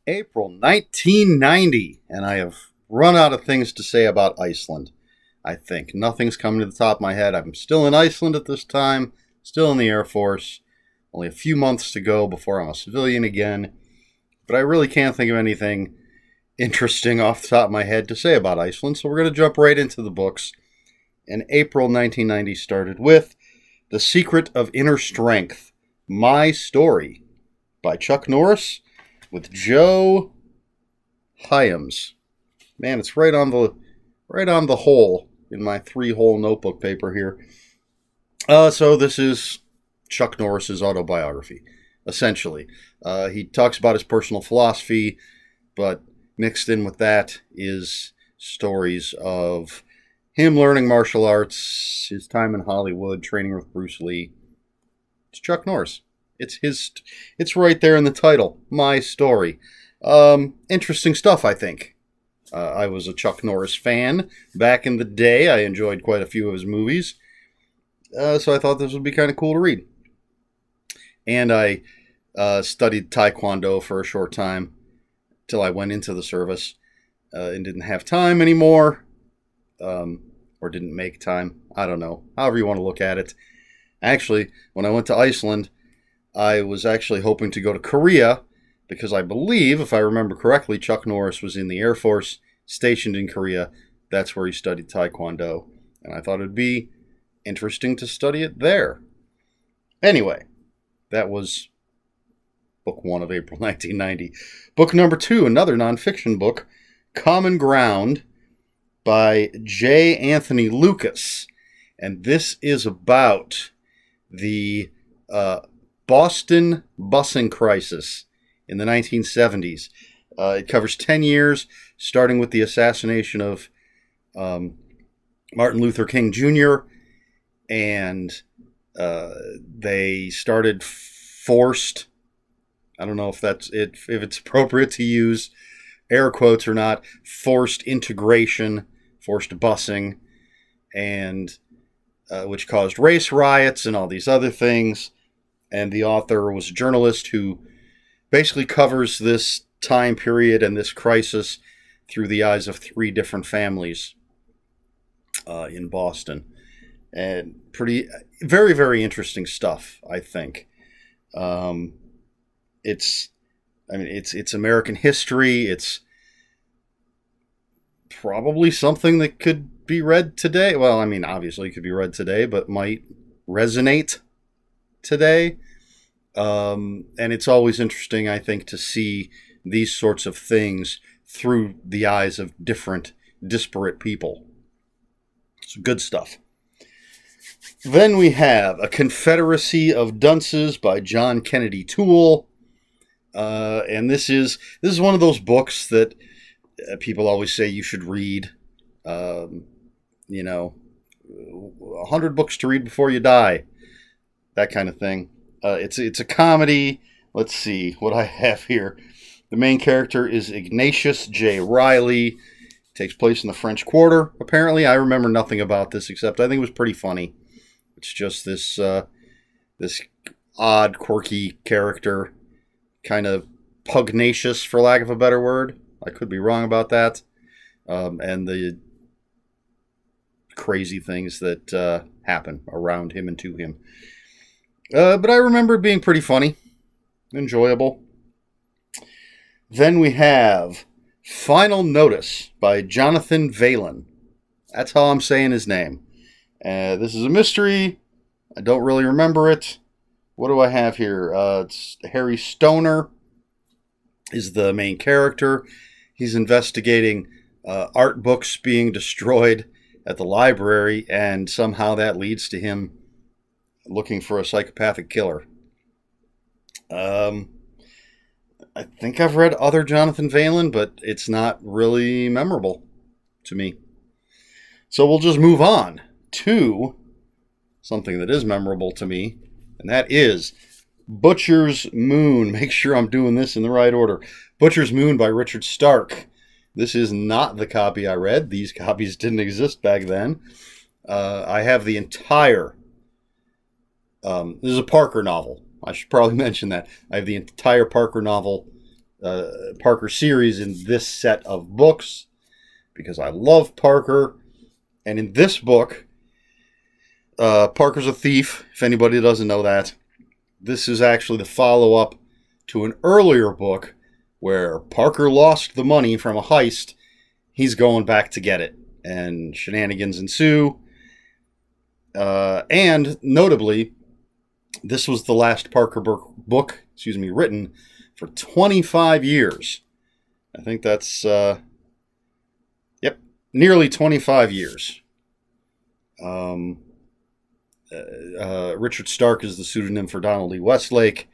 April 1990, and I have run out of things to say about Iceland. I think nothing's coming to the top of my head. I'm still in Iceland at this time, still in the Air Force. Only a few months to go before I'm a civilian again. But I really can't think of anything interesting off the top of my head to say about Iceland, so we're going to jump right into the books. And April 1990 started with The Secret of Inner Strength, My Story by Chuck Norris with Joe Hyams. Man, it's right on the hole in my 3-hole notebook paper here. So this is Chuck Norris's autobiography, essentially. He talks about his personal philosophy, but mixed in with that is stories of him learning martial arts, his time in Hollywood, training with Bruce Lee. It's Chuck Norris. It's right there in the title, My Story. Interesting stuff, I think. I was a Chuck Norris fan back in the day. I enjoyed quite a few of his movies. So I thought this would be kind of cool to read. And I studied Taekwondo for a short time till I went into the service and didn't have time anymore. Or didn't make time. I don't know. However you want to look at it. Actually, when I went to Iceland, I was actually hoping to go to Korea because I believe, if I remember correctly, Chuck Norris was in the Air Force stationed in Korea. That's where he studied Taekwondo. And I thought it would be interesting to study it there. Anyway, that was book 1 of April 1990. Book number 2, another nonfiction book, Common Ground by J. Anthony Lucas. And this is about the Boston busing crisis in the 1970s. It covers 10 years, starting with the assassination of Martin Luther King Jr., and they started forced, I don't know if it's appropriate to use air quotes or not, forced integration, forced busing, and which caused race riots and all these other things. And the author was a journalist who basically covers this time period and this crisis through the eyes of 3 different families in Boston. And very, very interesting stuff, I think. It's American history. It's probably something that could be read today. Well, I mean, obviously it could be read today, but might resonate today. And it's always interesting, I think, to see these sorts of things through the eyes of different, disparate people. It's good stuff. Then we have A Confederacy of Dunces by John Kennedy Toole. And this is one of those books that people always say you should read. 100 books to read before you die. That kind of thing. It's a comedy. Let's see what I have here. The main character is Ignatius J. Riley. It takes place in the French Quarter, apparently. I remember nothing about this except I think it was pretty funny. It's just this odd, quirky character, kind of pugnacious, for lack of a better word. I could be wrong about that. And the crazy things that happen around him and to him. But I remember it being pretty funny, enjoyable. Then we have Final Notice by Jonathan Valen. That's how I'm saying his name. This is a mystery. I don't really remember it. What do I have here? It's Harry Stoner is the main character. He's investigating art books being destroyed at the library, and somehow that leads to him looking for a psychopathic killer. I think I've read other Jonathan Valen, but it's not really memorable to me. So we'll just move on to something that is memorable to me, and that is Butcher's Moon. Make sure I'm doing this in the right order. Butcher's Moon by Richard Stark. This is not the copy I read. These copies didn't exist back then. I have the entire... this is a Parker novel. I should probably mention that. I have the entire Parker novel Parker series in this set of books because I love Parker. And in this book, Parker's a thief, if anybody doesn't know that. This is actually the follow-up to an earlier book where Parker lost the money from a heist. He's going back to get it, and shenanigans ensue. And notably, this was the last Parker book, written for 25 years. I think that's, nearly 25 years. Richard Stark is the pseudonym for Donald E. Westlake,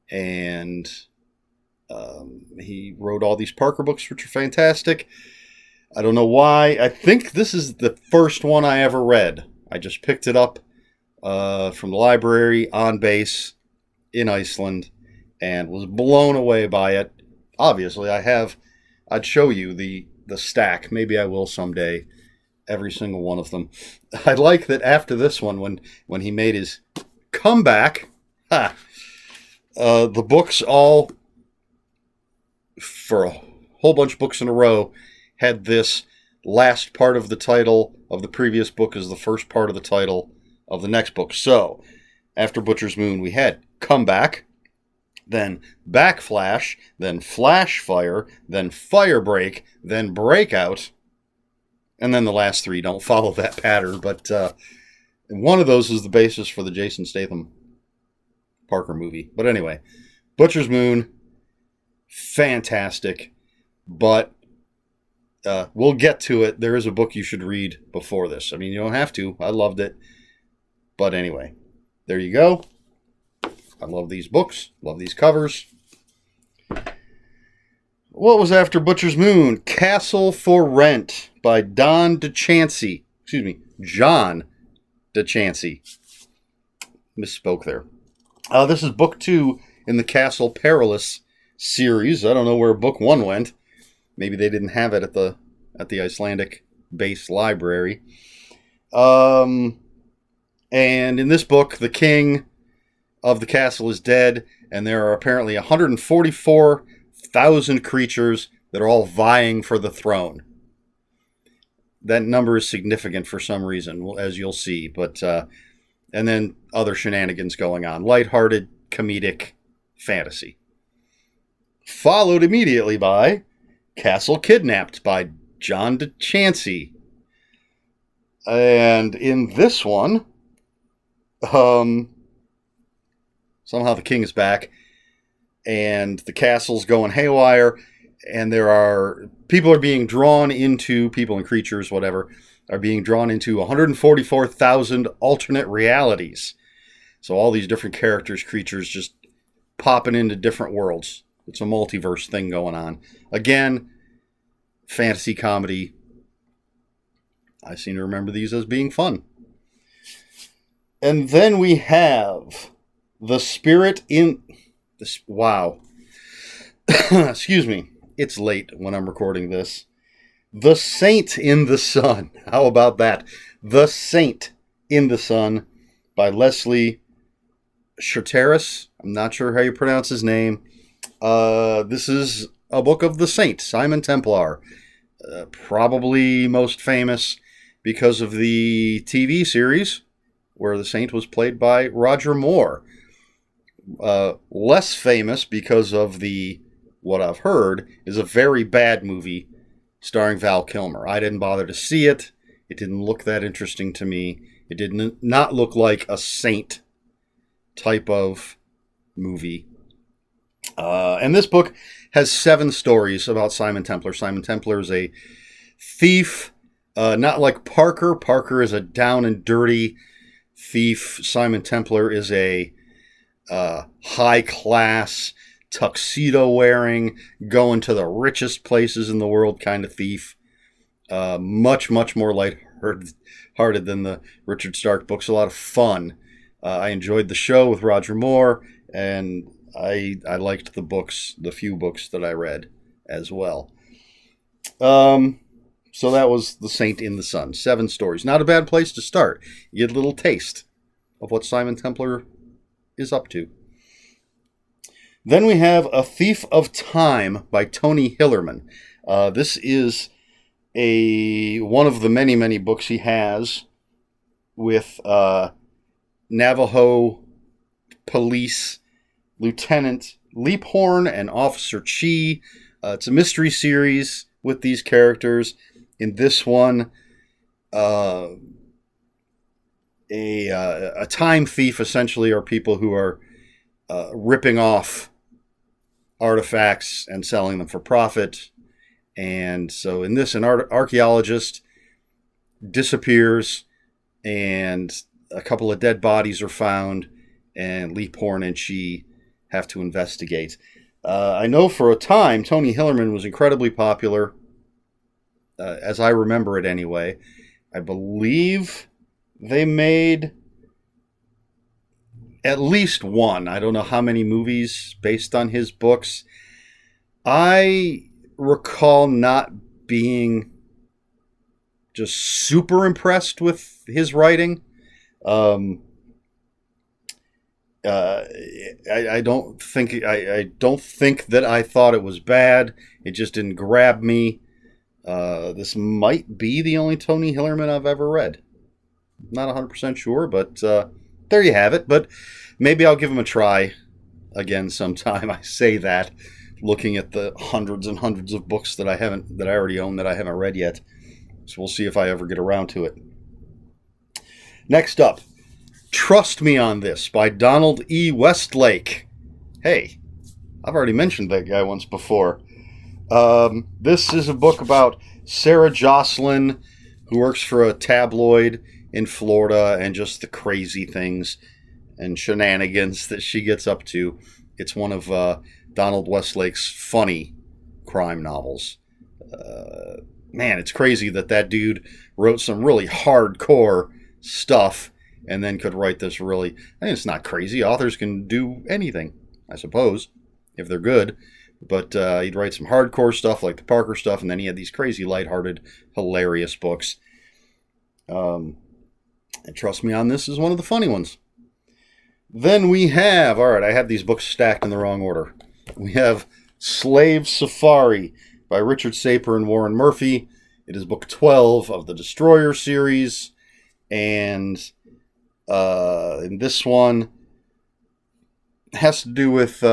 and he wrote all these Parker books, which are fantastic. I don't know why. I think this is the first one I ever read. I just picked it up from the library on base in Iceland and was blown away by it. Obviously, I'd show you the stack. Maybe I will someday. Every single one of them. I like that after this one, when he made his comeback, the books all, for a whole bunch of books in a row, had this last part of the title of the previous book as the first part of the title of the next book. So, after Butcher's Moon, we had Comeback, then Backflash, then Flashfire, then Firebreak, then Breakout, and then the last three don't follow that pattern, but one of those is the basis for the Jason Statham Parker movie. But anyway, Butcher's Moon, fantastic, but we'll get to it. There is a book you should read before this. I mean, you don't have to. I loved it. But anyway, there you go. I love these books. Love these covers. What was after Butcher's Moon? Castle for Rent by John DeChancy. Misspoke there. This is book 2 in the Castle Perilous series. I don't know where book 1 went. Maybe they didn't have it at the Icelandic base library. And in this book, the king of the castle is dead, and there are apparently 144,000 creatures that are all vying for the throne. That number is significant for some reason, as you'll see. But and then other shenanigans going on. Lighthearted, comedic fantasy. Followed immediately by Castle Kidnapped by John DeChancy. And in this one, somehow the king is back, and the castle's going haywire, and people are being drawn into, people and creatures, whatever, are being drawn into 144,000 alternate realities. So all these different characters, creatures, just popping into different worlds. It's a multiverse thing going on. Again, fantasy comedy. I seem to remember these as being fun. And then we have The Spirit in... Wow. Excuse me. It's late when I'm recording this. The Saint in the Sun. How about that? The Saint in the Sun by Leslie Charteris. I'm not sure how you pronounce his name. This is a book of the Saint, Simon Templar. Probably most famous because of the TV series where the Saint was played by Roger Moore. Less famous because of what I've heard is a very bad movie starring Val Kilmer. I didn't bother to see it. It didn't look that interesting to me. It did not look like a Saint type of movie. And this book has 7 stories about Simon Templar. Simon Templar is a thief, not like Parker. Parker is a down and dirty thief. Simon Templar is a high-class, tuxedo-wearing, going to the richest places in the world kind of thief. Much, much more lighthearted than the Richard Stark books. A lot of fun. I enjoyed the show with Roger Moore, and I liked the books, the few books that I read as well. So that was The Saint in the Sun. 7 stories. Not a bad place to start. You get a little taste of what Simon Templar is up to. Then we have A Thief of Time by Tony Hillerman. This is one of the many, many books he has with Navajo police Lieutenant Leaphorn and Officer Chi. It's a mystery series with these characters. In this one, a time thief essentially are people who are ripping off artifacts and selling them for profit. And so in this, an archaeologist disappears and a couple of dead bodies are found, and Leaphorn and Chi have to investigate. I know for a time Tony Hillerman was incredibly popular, as I remember it anyway. I believe they made at least one. I don't know how many movies based on his books. I recall not being just super impressed with his writing. I don't think that I thought it was bad. It just didn't grab me. This might be the only Tony Hillerman I've ever read. Not 100% sure, but there you have it. But maybe I'll give him a try again sometime. I say that, looking at the hundreds and hundreds of books that I already own that I haven't read yet. So we'll see if I ever get around to it. Next up, Trust Me on This by Donald E. Westlake. Hey, I've already mentioned that guy once before. This is a book about Sarah Jocelyn, who works for a tabloid in Florida, and just the crazy things and shenanigans that she gets up to. It's one of Donald Westlake's funny crime novels. Man, it's crazy that dude wrote some really hardcore stuff and then could write this really... I mean, it's not crazy. Authors can do anything, I suppose, if they're good. But he'd write some hardcore stuff like the Parker stuff, and then he had these crazy, lighthearted, hilarious books. And Trust Me on This is one of the funny ones. Then we have... All right, I have these books stacked in the wrong order. We have Slave Safari by Richard Saper and Warren Murphy. It is book 12 of the Destroyer series. And in this one, has to do with,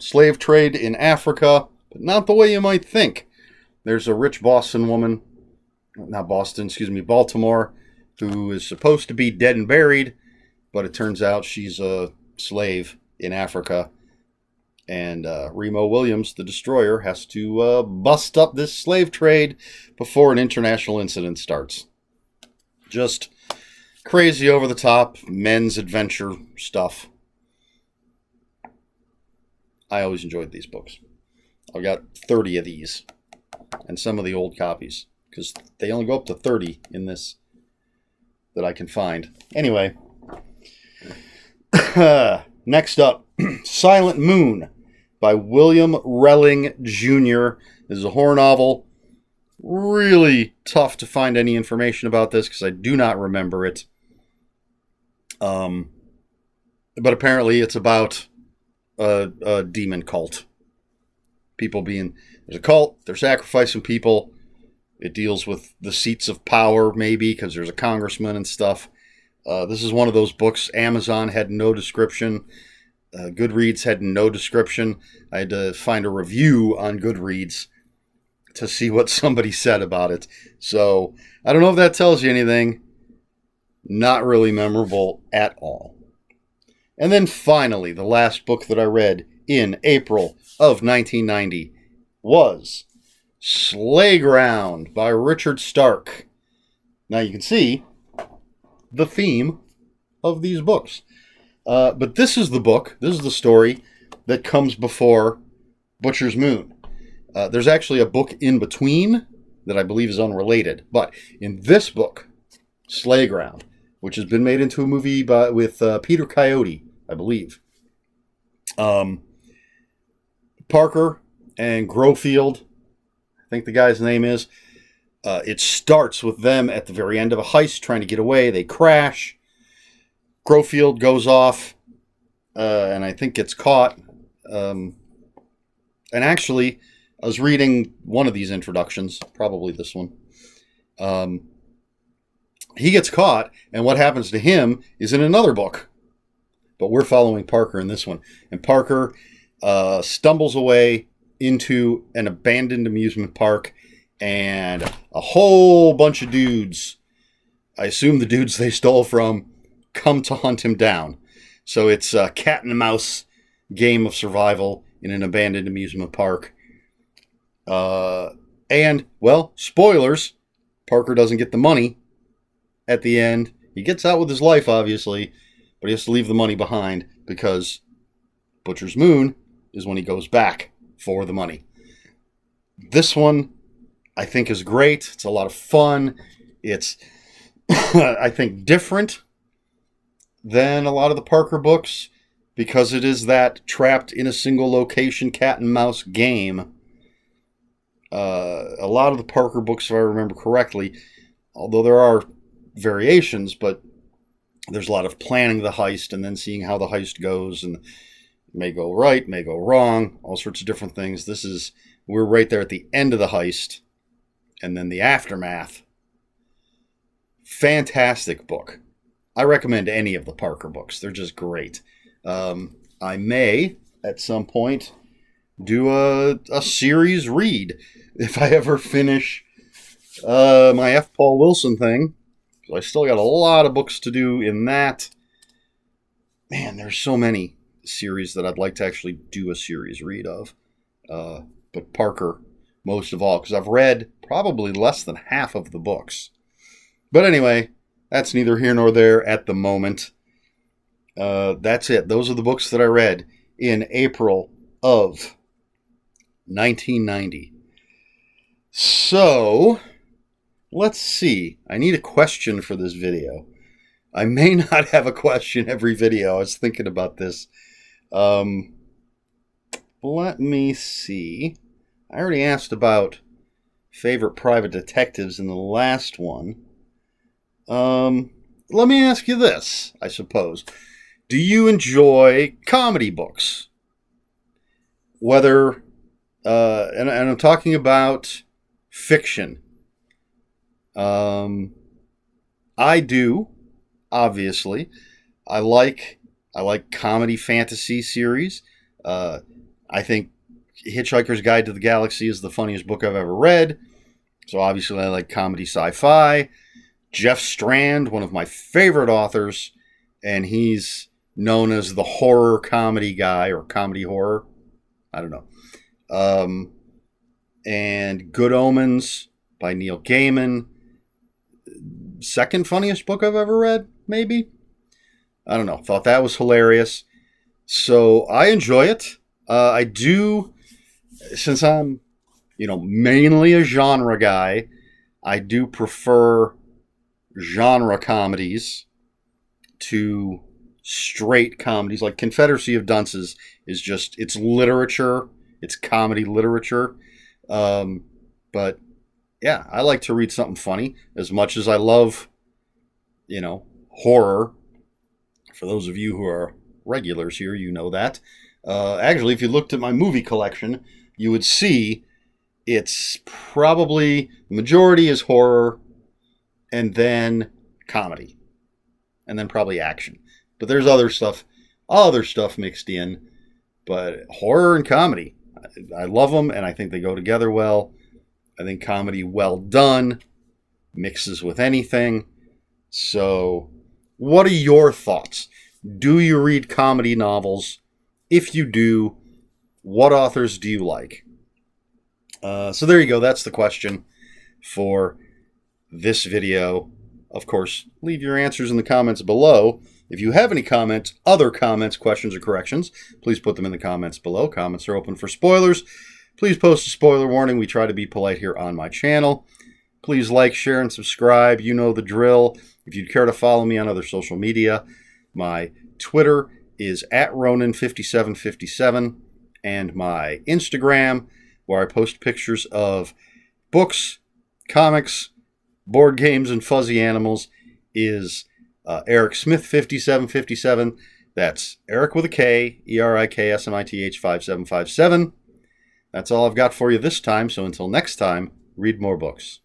slave trade in Africa, but not the way you might think. There's a rich Baltimore, who is supposed to be dead and buried, but it turns out she's a slave in Africa. And Remo Williams, the Destroyer, has to bust up this slave trade before an international incident starts. Just crazy, over-the-top, men's adventure stuff. I always enjoyed these books. I've got 30 of these, and some of the old copies, because they only go up to 30 in this that I can find. Anyway, next up, Silent Moon by William Relling Jr. This is a horror novel. Really tough to find any information about this because I do not remember it. But apparently it's about a demon cult. There's a cult, they're sacrificing people. It deals with the seats of power, maybe, because there's a congressman and stuff. This is one of those books. Amazon had no description. Goodreads had no description. I had to find a review on Goodreads to see what somebody said about it. So, I don't know if that tells you anything. Not really memorable at all. And then finally, the last book that I read in April of 1990 was Slayground by Richard Stark. Now you can see the theme of these books. But this is the story that comes before Butcher's Moon. There's actually a book in between that I believe is unrelated. But in this book, Slayground, which has been made into a movie with Peter Coyote, I believe. Parker and Grofield, I think the guy's name is. It starts with them at the very end of a heist trying to get away. They crash. Grofield goes off and I think gets caught. And actually, I was reading one of these introductions, probably this one. He gets caught, and what happens to him is in another book. But we're following Parker in this one. And Parker stumbles away into an abandoned amusement park, and a whole bunch of dudes, I assume the dudes they stole from, come to hunt him down. So it's a cat and mouse game of survival in an abandoned amusement park. And, well, spoilers, Parker doesn't get the money at the end. He gets out with his life, obviously, but he has to leave the money behind because Butcher's Moon is when he goes back for the money. This one, I think, is great. It's a lot of fun. It's, I think, different than a lot of the Parker books because it is that trapped in a single location cat and mouse game. A lot of the Parker books, if I remember correctly, although there are variations, but there's a lot of planning the heist and then seeing how the heist goes, and may go right, may go wrong, all sorts of different things. We're right there at the end of the heist, and then the aftermath. Fantastic book. I recommend any of the Parker books. They're just great. I may, at some point, do a series read if I ever finish my F. Paul Wilson thing. I still got a lot of books to do in that. Man, there's so many series that I'd like to actually do a series read of. But Parker, most of all, because I've read probably less than half of the books. But anyway, that's neither here nor there at the moment. That's it. Those are the books that I read in April of 1990. So, let's see. I need a question for this video. I may not have a question every video. I was thinking about this. Let me see. I already asked about favorite private detectives in the last one. Let me ask you this, I suppose. Do you enjoy comedy books? Whether, and I'm talking about fiction. I do, obviously. I like comedy fantasy series. I think Hitchhiker's Guide to the Galaxy is the funniest book I've ever read. So obviously I like comedy sci-fi. Jeff Strand, one of my favorite authors, and he's known as the horror comedy guy, or comedy horror. I don't know. And Good Omens by Neil Gaiman. Second funniest book I've ever read, maybe? I don't know. Thought that was hilarious. So I enjoy it. I do, since I'm, mainly a genre guy, I do prefer genre comedies to straight comedies. Like Confederacy of Dunces is just, it's literature. It's comedy literature. But yeah, I like to read something funny as much as I love, horror. For those of you who are regulars here, you know that. Actually, if you looked at my movie collection, you would see it's probably, the majority is horror, and then comedy, and then probably action. But there's other stuff mixed in. But horror and comedy, I love them, and I think they go together well. I think comedy, well done, mixes with anything. So, what are your thoughts? Do you read comedy novels? If you do, what authors do you like? So there you go. That's the question for this video. Of course, leave your answers in the comments below. If you have any comments, other comments, questions, or corrections, please put them in the comments below. Comments are open for spoilers. Please post a spoiler warning. We try to be polite here on my channel. Please like, share, and subscribe. You know the drill. If you'd care to follow me on other social media, my Twitter is @Ronin5757, and my Instagram, where I post pictures of books, comics, board games, and fuzzy animals, is Eric Smith 5757. That's Eric with a K, ERIKSMITH 5757. That's all I've got for you this time, so until next time, read more books.